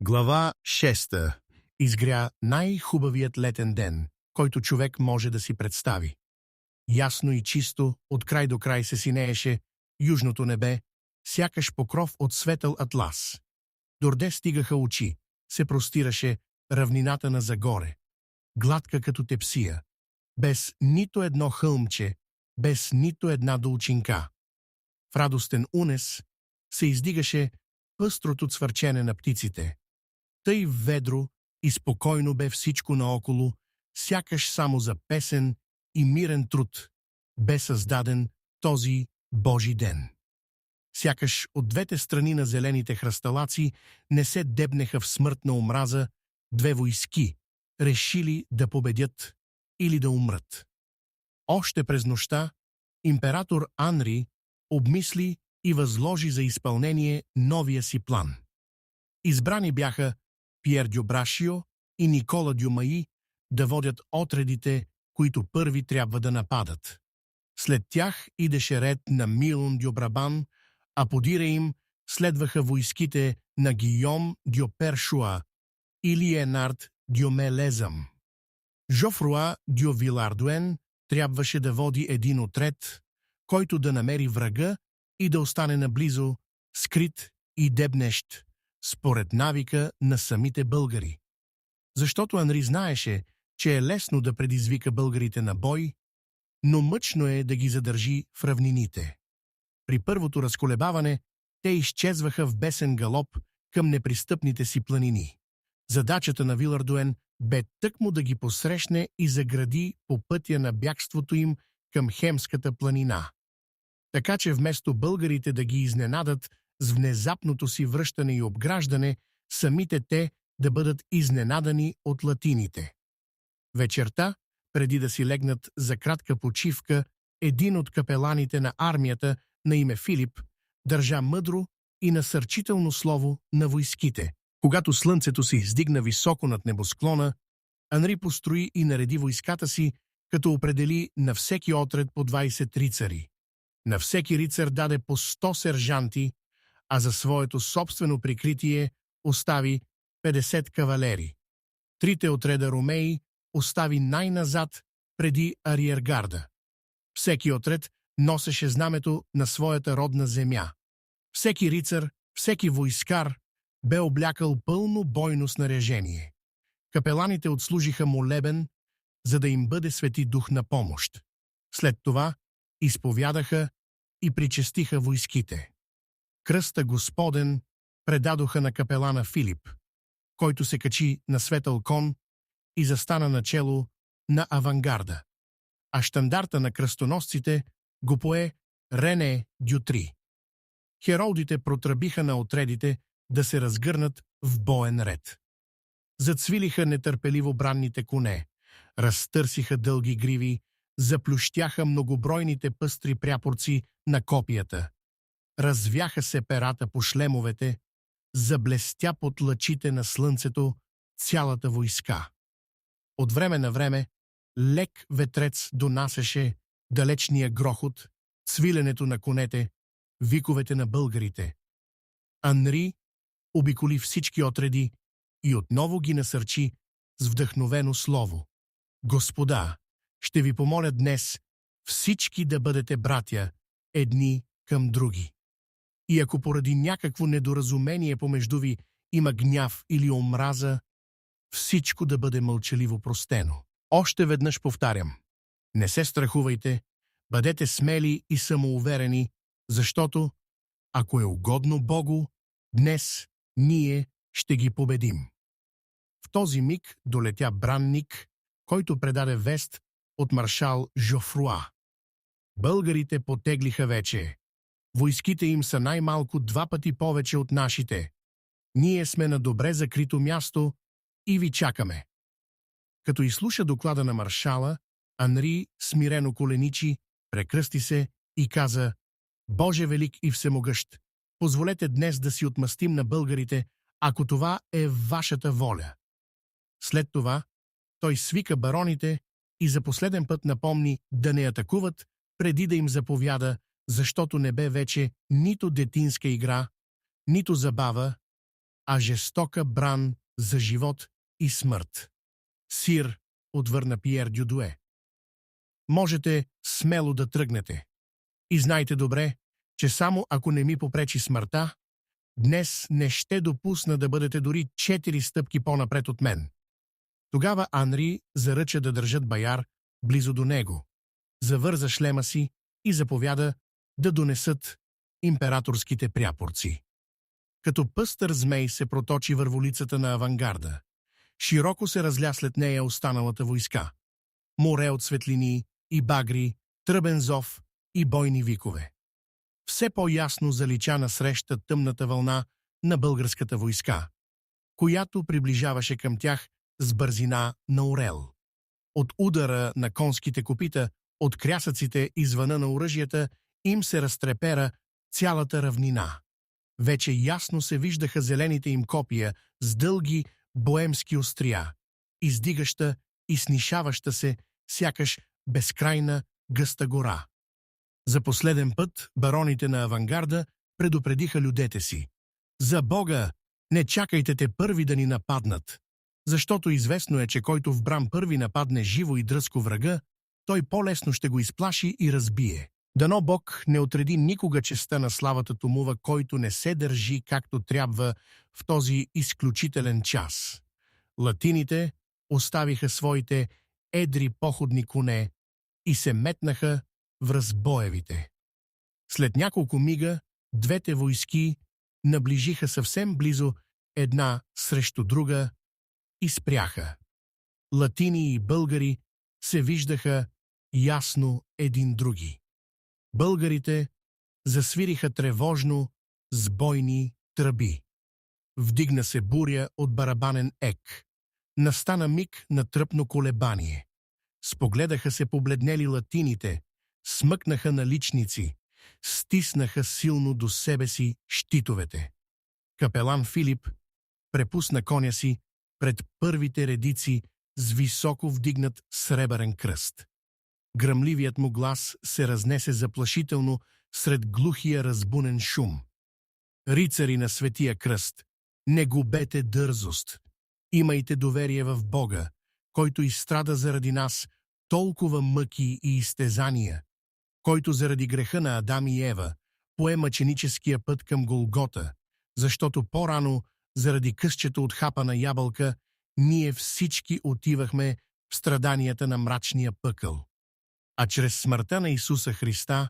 Глава 6. Изгря най-хубавият летен ден, който човек може да си представи. Ясно и чисто, от край до край се синееше южното небе, сякаш покров от светъл атлас. Дорде стигаха очи, се простираше равнината на загоре, гладка като тепсия, без нито едно хълмче, без нито една долчинка. В радостен унес се издигаше пъстрото цвърчене на птиците. Тъй ведро и спокойно бе всичко наоколо, сякаш само за песен и мирен труд бе създаден този Божи ден. Сякаш от двете страни на зелените хръсталаци не се дебнеха в смъртна омраза две войски, решили да победят или да умрат. Още през нощта император Анри обмисли и възложи за изпълнение новия си план. Избрани бяха Пиер дю Брашио и Никола дю Маи да водят отредите, които първи трябва да нападат. След тях идеше ред на Милон дю Брабан, а подире им следваха войските на Гийом дю Першуа и Лиенард дю Мелезъм. Жофруа дю Вилардуен трябваше да води един отред, който да намери врага и да остане наблизо, скрит и дебнещ, според навика на самите българи. Защото Анри знаеше, че е лесно да предизвика българите на бой, но мъчно е да ги задържи в равнините. При първото разколебаване те изчезваха в бесен галоп към непристъпните си планини. Задачата на Вилардуен бе тъкмо да ги посрещне и загради по пътя на бягството им към Хемската планина. Така че вместо българите да ги изненадат с внезапното си връщане и обграждане, самите те да бъдат изненадани от латините. Вечерта, преди да си легнат за кратка почивка, един от капеланите на армията на име Филип държа мъдро и насърчително слово на войските. Когато слънцето се издигна високо над небосклона, Анри построи и нареди войската си, като определи на всеки отред по 20 рицари. На всеки рицар даде по 100 сержанти, а за своето собствено прикритие остави 50 кавалери. Трите отреда ромеи остави най-назад преди ариергарда. Всеки отред носеше знамето на своята родна земя. Всеки рицар, всеки войскар бе облякал пълно бойно снаряжение. Капеланите отслужиха молебен, за да им бъде свети дух на помощ. След това изповядаха и причестиха войските. Кръста Господен предадоха на капелана Филип, който се качи на светъл кон и застана начело на авангарда, а щандарта на кръстоносците го пое Рене Дютри. Херолдите протръбиха на отредите да се разгърнат в боен ред. Зацвилиха нетърпеливо бранните коне, разтърсиха дълги гриви, заплющяха многобройните пъстри пряпорци на копията. Развяха се перата по шлемовете, заблестя под лъчите на слънцето цялата войска. От време на време лек ветрец донасеше далечния грохот, цвиленето на конете, виковете на българите. Анри обиколи всички отреди и отново ги насърчи с вдъхновено слово. Господа, ще ви помоля днес всички да бъдете братя, едни към други. И ако поради някакво недоразумение помежду ви има гняв или омраза, всичко да бъде мълчаливо простено. Още веднъж повтарям, не се страхувайте, бъдете смели и самоуверени, защото, ако е угодно Богу, днес ние ще ги победим. В този миг долетя бранник, който предаде вест от маршал Жофруа. Българите потеглиха вече. Войските им са най-малко 2 пъти повече от нашите. Ние сме на добре закрито място и ви чакаме. Като изслуша доклада на маршала, Анри смирено коленичи, прекръсти се и каза: Боже велик и всемогъщ, позволете днес да си отмъстим на българите, ако това е вашата воля. След това той свика бароните и за последен път напомни да не атакуват, преди да им заповяда, защото не бе вече нито детинска игра, нито забава, а жестока бран за живот и смърт. Сир, отвърна Пиер Дюдуе. Можете смело да тръгнете. И знайте добре, че само ако не ми попречи смъртта, днес не ще допусна да бъдете дори 4 стъпки по-напред от мен. Тогава Анри заръча да държат Баяр близо до него, завърза шлема си и заповяда да донесат императорските пряпорци. Като пъстър змей се проточи върволицата на авангарда. Широко се разля след нея останалата войска. Море от светлини и багри, тръбен зов и бойни викове. Все по-ясно залича насреща тъмната вълна на българската войска, която приближаваше към тях с бързина на орел. От удара на конските копита, от крясъците и звъна на оръжията им се разтрепера цялата равнина. Вече ясно се виждаха зелените им копия с дълги боемски острия, издигаща и снишаваща се, сякаш безкрайна гъста гора. За последен път бароните на авангарда предупредиха людете си. За Бога, не чакайте те първи да ни нападнат, защото известно е, че който в бран първи нападне живо и дръзко врага, той по-лесно ще го изплаши и разбие. Дано Бог не отреди никога честта на славата Томува, който не се държи както трябва в този изключителен час. Латините оставиха своите едри походни коне и се метнаха в разбоевите. След няколко мига двете войски наближиха съвсем близо една срещу друга и спряха. Латини и българи се виждаха ясно един други. Българите засвириха тревожно с бойни тръби. Вдигна се буря от барабанен ек. Настана миг на тръпно колебание. Спогледаха се побледнели латините, смъкнаха наличници, стиснаха силно до себе си щитовете. Капелан Филип препусна коня си пред първите редици с високо вдигнат сребърен кръст. Гръмливият му глас се разнесе заплашително сред глухия разбунен шум. Рицари на Светия кръст, не губете дързост. Имайте доверие в Бога, който изстрада заради нас толкова мъки и изтезания, който заради греха на Адам и Ева пое мъченическия път към Голгота, защото по-рано, заради късчето от хапана ябълка, ние всички отивахме в страданията на мрачния пъкъл. А чрез смъртта на Исуса Христа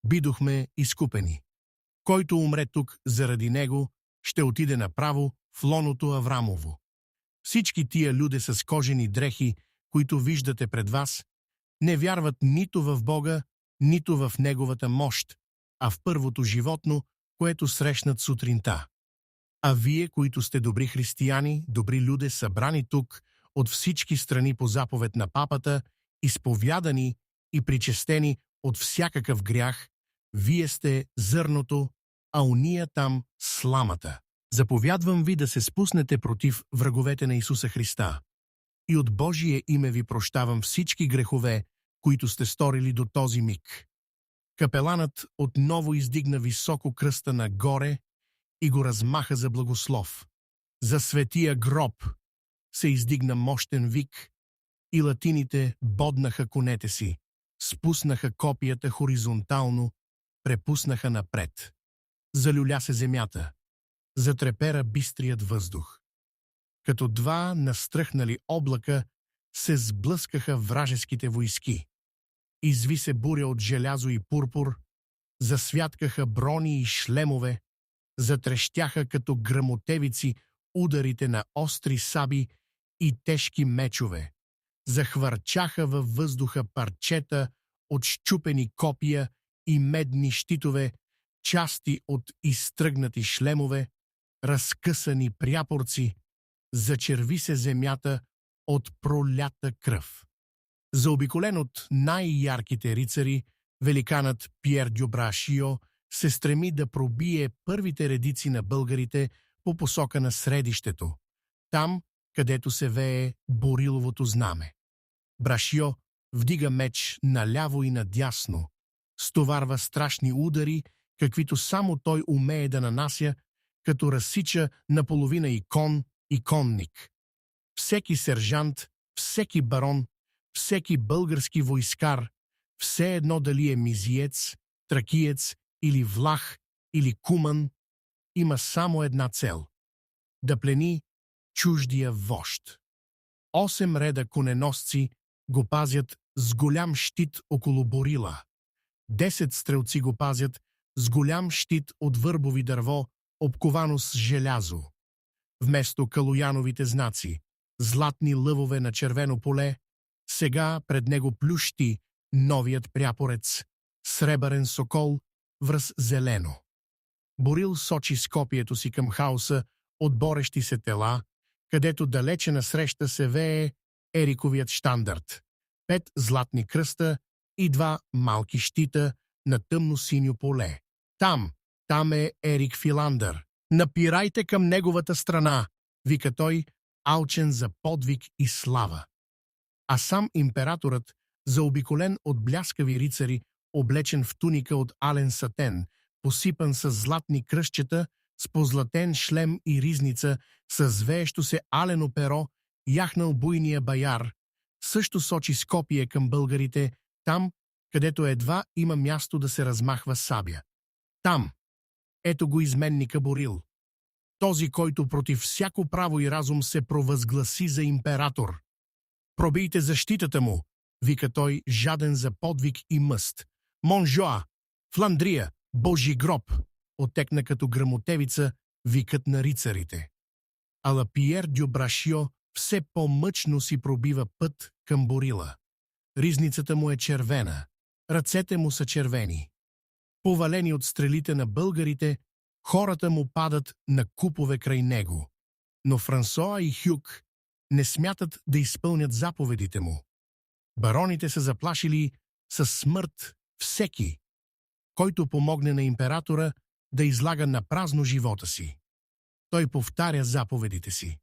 бидохме изкупени. Който умре тук заради него, ще отиде направо в лоното Аврамово. Всички тия люде с кожени дрехи, които виждате пред вас, не вярват нито в Бога, нито в Неговата мощ, а в първото животно, което срещнат сутринта. А вие, които сте добри християни, добри люде, събрани тук от всички страни по заповед на папата, изповядани и причестени от всякакъв грях, вие сте зърното, а уния там сламата. Заповядвам ви да се спуснете против враговете на Исуса Христа. И от Божие име ви прощавам всички грехове, които сте сторили до този миг. Капеланът отново издигна високо кръста нагоре и го размаха за благослов. За светия гроб се издигна мощен вик и латините боднаха конете си, спуснаха копията хоризонтално, препуснаха напред. Залюля се земята, затрепера бистрият въздух. Като два настръхнали облака се сблъскаха вражеските войски. Изви се буря от желязо и пурпур, засвяткаха брони и шлемове, затрещяха като гръмотевици ударите на остри саби и тежки мечове, захвърчаха във въздуха парчета от счупени копия и медни щитове, части от изтръгнати шлемове, разкъсани пряпорци, зачерви се земята от пролята кръв. Заобиколен от най-ярките рицари, великанът Пиер Дюбрашио се стреми да пробие първите редици на българите по посока на средището, там, където се вее Бориловото знаме. Брашио вдига меч наляво и надясно, стоварва страшни удари, каквито само той умее да нанася, като разсича наполовина и кон, и конник. Всеки сержант, всеки барон, всеки български войскар, все едно дали е мизиец, тракиец или влах или куман, има само една цел – да плени чуждия вожд. 8 реда коненосци го пазят с голям щит около Борила. 10 стрелци го пазят с голям щит от върбови дърво, обковано с желязо. Вместо калояновите знаци, златни лъвове на червено поле, сега пред него плющи новият пряпорец, сребърен сокол, връз зелено. Борил сочи с копието си към хаоса от борещи се тела, където далече насреща се вее Ериковият щандарт, 5 златни кръста и 2 малки щита на тъмно-синьо поле. Там е Ерик Филандър. Напирайте към неговата страна, вика той, алчен за подвиг и слава. А сам императорът, заобиколен от бляскави рицари, облечен в туника от ален сатен, посипан с златни кръстчета, с позлатен шлем и ризница, с веещо се алено перо, яхнал буйния баяр, също сочи с копие към българите, там, където едва има място да се размахва сабя. Там, ето го изменника Борил. Този, който против всяко право и разум се провъзгласи за император. Пробийте защитата му, вика той, жаден за подвиг и мъст. Монжоа, Фландрия, Божи гроб, отекна като гръмотевица викът на рицарите. Ала Пиер дю Брашио все по-мъчно си пробива път към Борила. Ризницата му е червена, ръцете му са червени. Повалени от стрелите на българите, хората му падат на купове край него. Но Франсоа и Хюк не смятат да изпълнят заповедите му. Бароните са заплашили със смърт всеки, който помогне на императора да излага на празно живота си. Той повтаря заповедите си.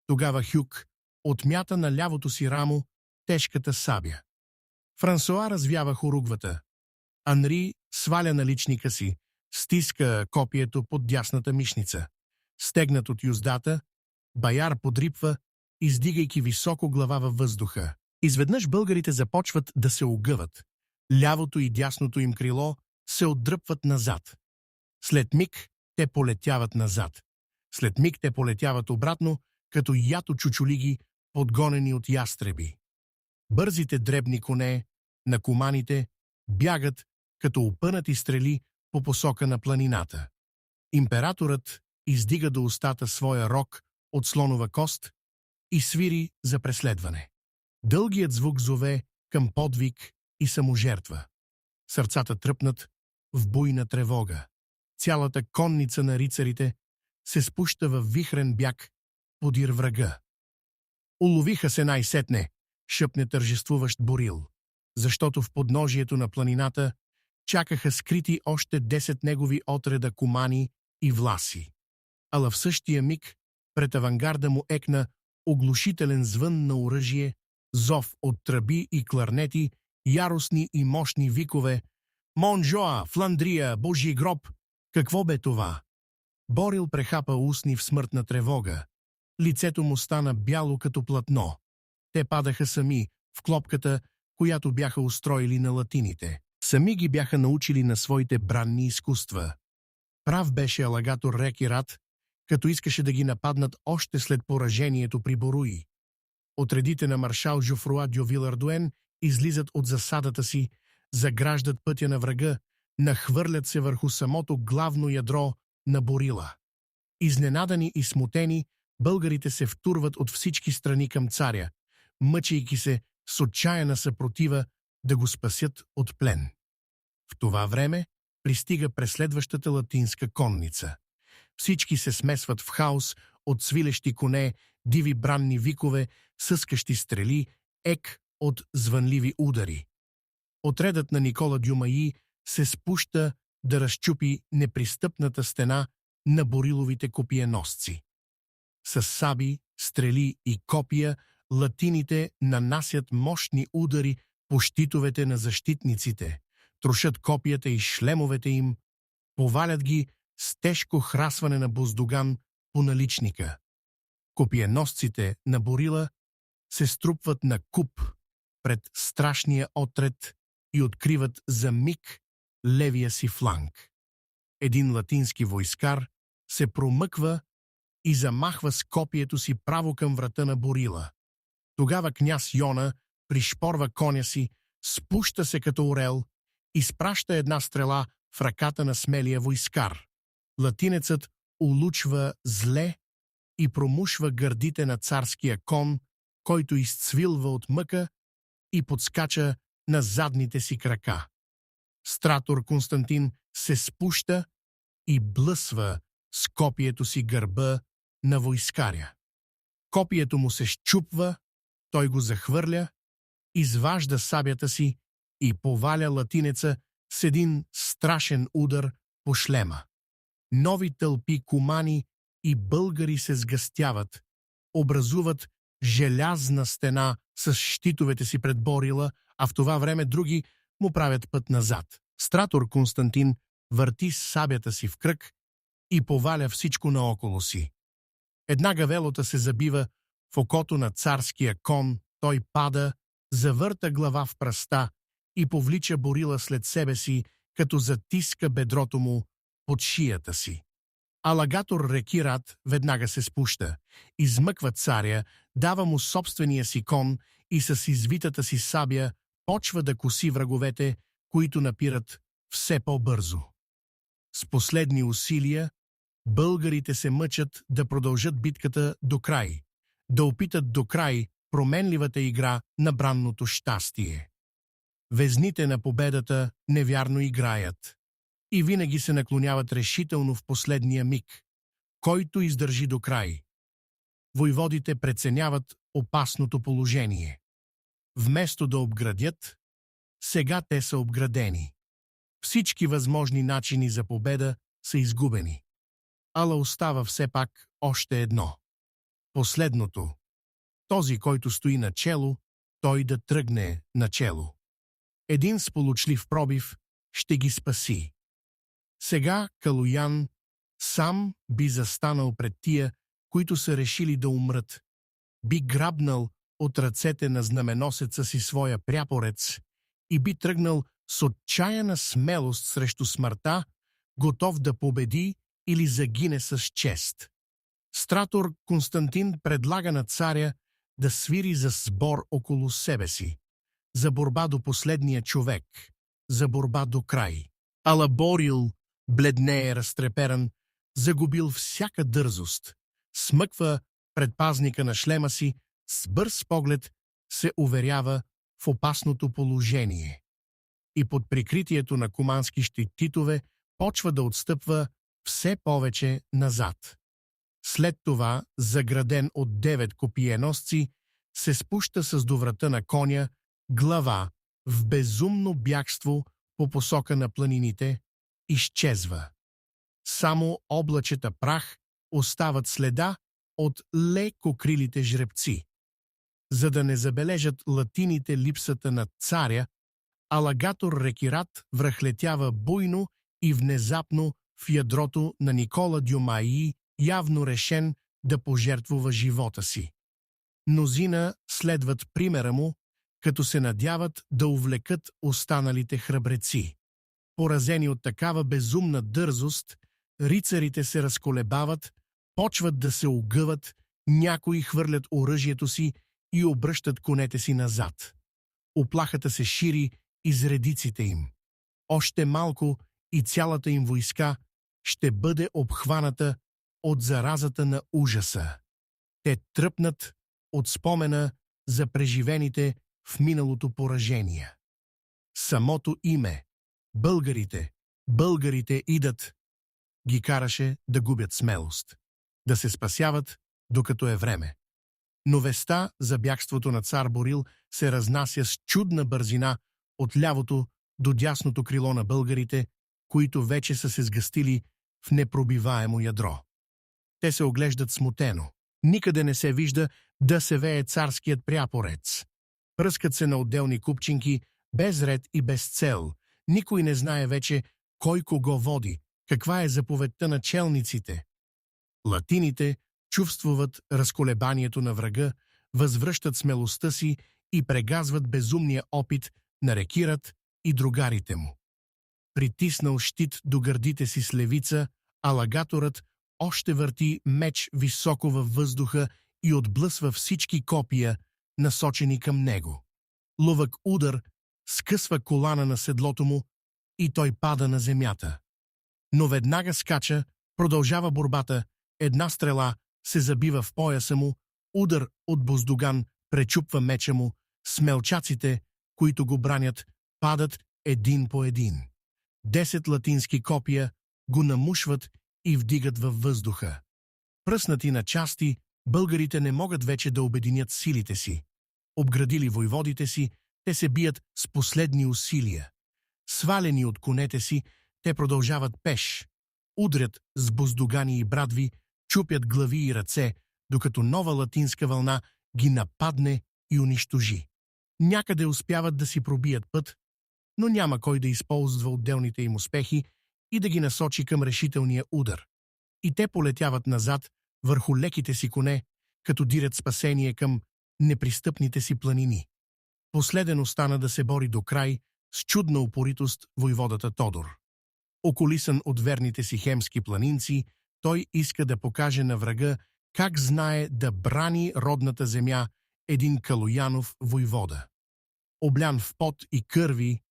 Тогава Хюк отмята на лявото си рамо тежката сабя. Франсоа развява хоругвата. Анри сваля наличника си, стиска копието под дясната мишница. Стегнат от юздата, Баяр подрипва, издигайки високо глава във въздуха. Изведнъж българите започват да се огъват. Лявото и дясното им крило се отдръпват назад. След миг те полетяват назад. След миг те полетяват обратно, като ято чучулиги, подгонени от ястреби. Бързите дребни коне на куманите бягат като опънати стрели по посока на планината. Императорът издига до устата своя рог от слонова кост и свири за преследване. Дългият звук зове към подвиг и саможертва. Сърцата тръпнат в буйна тревога. Цялата конница на рицарите се спуща във вихрен бяг подир врага. Уловиха се най-сетне, шъпне тържествуващ Борил, защото в подножието на планината чакаха скрити още 10 негови отреда кумани и власи. Ала в същия миг пред авангарда му екна оглушителен звън на оръжие, зов от тръби и кларнети, яростни и мощни викове. Монжоа, Фландрия, Божи гроб! Какво бе това? Борил прехапа устни в смъртна тревога. Лицето му стана бяло като платно. Те падаха сами в клопката, която бяха устроили на латините. Сами ги бяха научили на своите бранни изкуства. Прав беше алагатор Рекират, като искаше да ги нападнат още след поражението при Боруи. Отредите на маршал Жофруа дю Вилардуен излизат от засадата си, заграждат пътя на врага, нахвърлят се върху самото главно ядро на Борила. Изненадани и смутени, българите се втурват от всички страни към царя, мъчейки се с отчаяна съпротива да го спасят от плен. В това време пристига преследващата латинска конница. Всички се смесват в хаос от свилещи коне, диви бранни викове, съскащи стрели, ек от звънливи удари. Отрядът на Никола Дюмаи се спуща да разчупи непристъпната стена на Бориловите копиеносци. С саби, стрели и копия латините нанасят мощни удари по щитовете на защитниците, трошат копията и шлемовете им, повалят ги с тежко храсване на буздуган по наличника. Копиеносците на Борила се струпват на куп пред страшния отред и откриват за миг левия си фланг. Един латински войскар се промъква и замахва с копието си право към врата на Борила. Тогава княз Йона пришпорва коня си, спуща се като орел, изпраща една стрела в ръката на смелия войскар. Латинецът улучва зле и промушва гърдите на царския кон, който изцвилва от мъка и подскача на задните си крака. Стратор Константин се спуща и блъсва с копието си гърба на войскаря. Копието му се счупва, той го захвърля, изважда сабята си и поваля латинеца с един страшен удар по шлема. Нови тълпи кумани и българи се сгъстяват, образуват желязна стена с щитовете си пред Борила, а в това време други му правят път назад. Стратор Константин върти сабята си в кръг и поваля всичко наоколо си. Една гавелота се забива в окото на царския кон, той пада, завърта глава в пръста и повлича Борила след себе си, като затиска бедрото му под шията си. Алагатор Рекират веднага се спуща, измъква царя, дава му собствения си кон и с извитата си сабя почва да коси враговете, които напират все по-бързо. С последни усилия българите се мъчат да продължат битката до край, да опитат до край променливата игра на бранното щастие. Везните на победата невярно играят и винаги се наклоняват решително в последния миг, който издържи до край. Войводите преценяват опасното положение. Вместо да обградят, сега те са обградени. Всички възможни начини за победа са изгубени. Ала остава все пак още едно. Последното. Този, който стои начело, той да тръгне начело. Един сполучлив пробив ще ги спаси. Сега Калоян сам би застанал пред тия, които са решили да умрат. Би грабнал от ръцете на знаменосеца си своя пряпорец и би тръгнал с отчаяна смелост срещу смъртта, готов да победи или загине с чест. Стратор Константин предлага на царя да свири за сбор около себе си, за борба до последния човек, за борба до край. Ала Борил бледнее разтреперан, загубил всяка дързост, смъква предпазника на шлема си, с бърз поглед се уверява в опасното положение и под прикритието на кумански щитове почва да отстъпва все повече назад. След това, заграден от 9 копиеносци, се спуща с до врата на коня, глава, в безумно бягство по посока на планините, изчезва. Само облачета прах остават следа от лекокрилите жребци. За да не забележат латините липсата на царя, Алагатор Рекират връхлетява буйно и внезапно в ядрото на Никола Дюмаи, явно решен да пожертвува живота си. Мнозина следват примера му, като се надяват да увлекат останалите храбреци. Поразени от такава безумна дързост, рицарите се разколебават, почват да се огъват, някои хвърлят оръжието си и обръщат конете си назад. Уплахата се шири из редиците им. Още малко и цялата им войска ще бъде обхваната от заразата на ужаса. Те тръпнат от спомена за преживените в миналото поражения. Самото име българите идат, ги караше да губят смелост, да се спасяват, докато е време. Но веста за бягството на цар Борил се разнася с чудна бързина от лявото до дясното крило на българите, които вече са се сгъстили в непробиваемо ядро. Те се оглеждат смутено. Никъде не се вижда да се вее царският пряпорец. Пръскат се на отделни купчинки, без ред и без цел. Никой не знае вече кой кого води, Каква е заповедта на челниците? Латините чувствуват разколебанието на врага, възвръщат смелостта си и прегазват безумния опит на Рекират и другарите му. Притиснал щит до гърдите си с левица, алагаторът още върти меч високо във въздуха и отблъсва всички копия, насочени към него. Ловък удар скъсва колана на седлото му и той пада на земята. Но веднага скача, продължава борбата, една стрела се забива в пояса му, удар от буздуган пречупва меча му, смелчаците, които го бранят, падат един по един. 10 латински копия го намушват и вдигат във въздуха. Пръснати на части, българите не могат вече да обединят силите си. Обградили войводите си, те се бият с последни усилия. Свалени от конете си, те продължават пеш. Удрят с буздугани и брадви, чупят глави и ръце, докато нова латинска вълна ги нападне и унищожи. Някъде успяват да си пробият път, но няма кой да използва отделните им успехи и да ги насочи към решителния удар. И те полетяват назад върху леките си коне, като дирят спасение към непристъпните си планини. Последен остана да се бори до край с чудна упоритост войводата Тодор. Околисан от верните си хемски планинци, той иска да покаже на врага как знае да брани родната земя един Калоянов войвода. Облян в пот и кърви,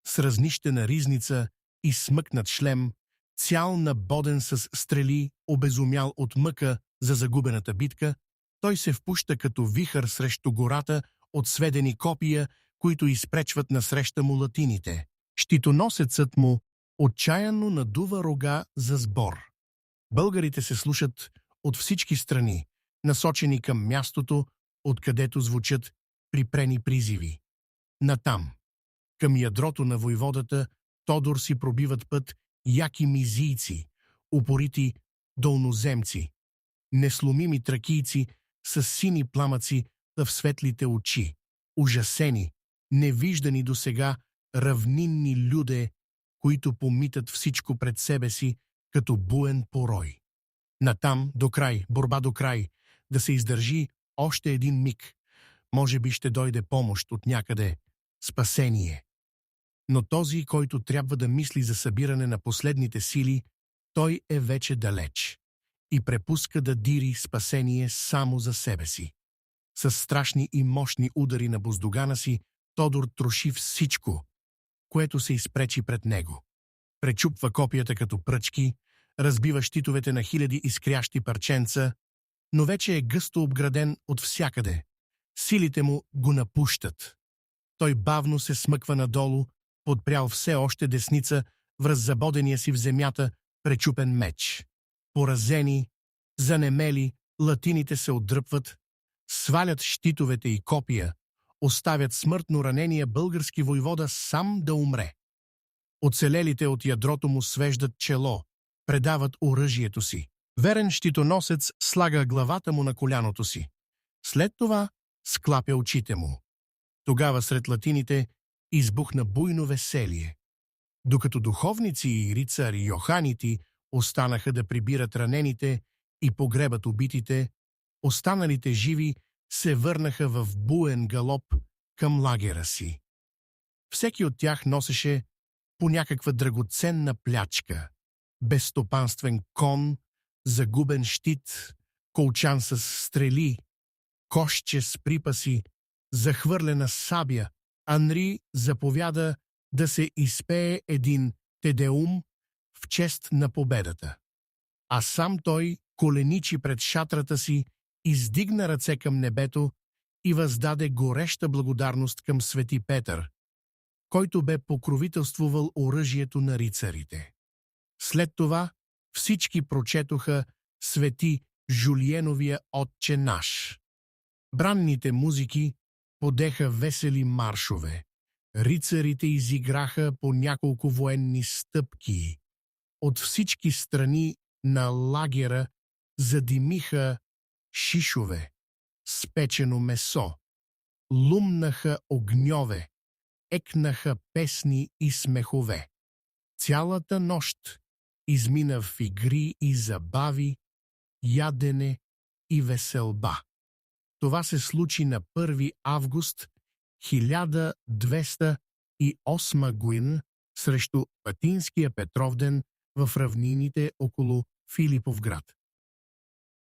с разнищена ризница и смъкнат шлем, цял набоден с стрели, обезумял от мъка за загубената битка, той се впуща като вихър срещу гората от сведени копия, които изпречват насреща му латините. Щитоносецът му отчаяно надува рога за сбор. Българите се слушат от всички страни, насочени към мястото, откъдето звучат припрени призиви. Натам, към ядрото на войводата, Тодор си пробиват път яки мизийци, упорити долноземци, несломими тракийци с сини пламъци в светлите очи, ужасени, невиждани досега равнинни люде, които помитат всичко пред себе си като буен порой. Натам, до край, борба до край, да се издържи още един миг. Може би ще дойде помощ от някъде, спасение. Но този, който трябва да мисли за събиране на последните сили, той е вече далеч и препуска да дири спасение само за себе си. С страшни и мощни удари на буздугана си, Тодор троши всичко, което се изпречи пред него. Пречупва копията като пръчки, разбива щитовете на хиляди изкрящи парченца, но вече е гъсто обграден от всякъде. Силите му го напущат. Той бавно се смъква надолу, подпрял все още десница връз забодения си в земята пречупен меч. Поразени, занемели, латините се отдръпват, свалят щитовете и копия, оставят смъртно ранения български войвода сам да умре. Оцелелите от ядрото му свеждат чело, предават оръжието си. Верен щитоносец слага главата му на коляното си. След това склапя очите му. Тогава сред латините избухна буйно веселие. Докато духовници и рицари Йоханити останаха да прибират ранените и погребат убитите, останалите живи се върнаха в буен галоп към лагера си. Всеки от тях носеше по някаква драгоценна плячка, безстопанствен кон, загубен щит, колчан с стрели, кошче с припаси, захвърлена сабя. Анри заповяда да се изпее един тедеум в чест на победата. А сам той коленичи пред шатрата си, издигна ръце към небето и въздаде гореща благодарност към Свети Петър, който бе покровителствувал оръжието на рицарите. След това всички прочетоха Свети Жулиеновия Отче наш. Бранните музики подеха весели маршове. Рицарите изиграха по няколко военни стъпки. От всички страни на лагера задимиха шишове, спечено месо, лумнаха огньове, екнаха песни и смехове. Цялата нощ измина в игри и забави, ядене и веселба. Това се случи на 1 август 1208 година срещу Атинския Петровден в равнините около Филиповград.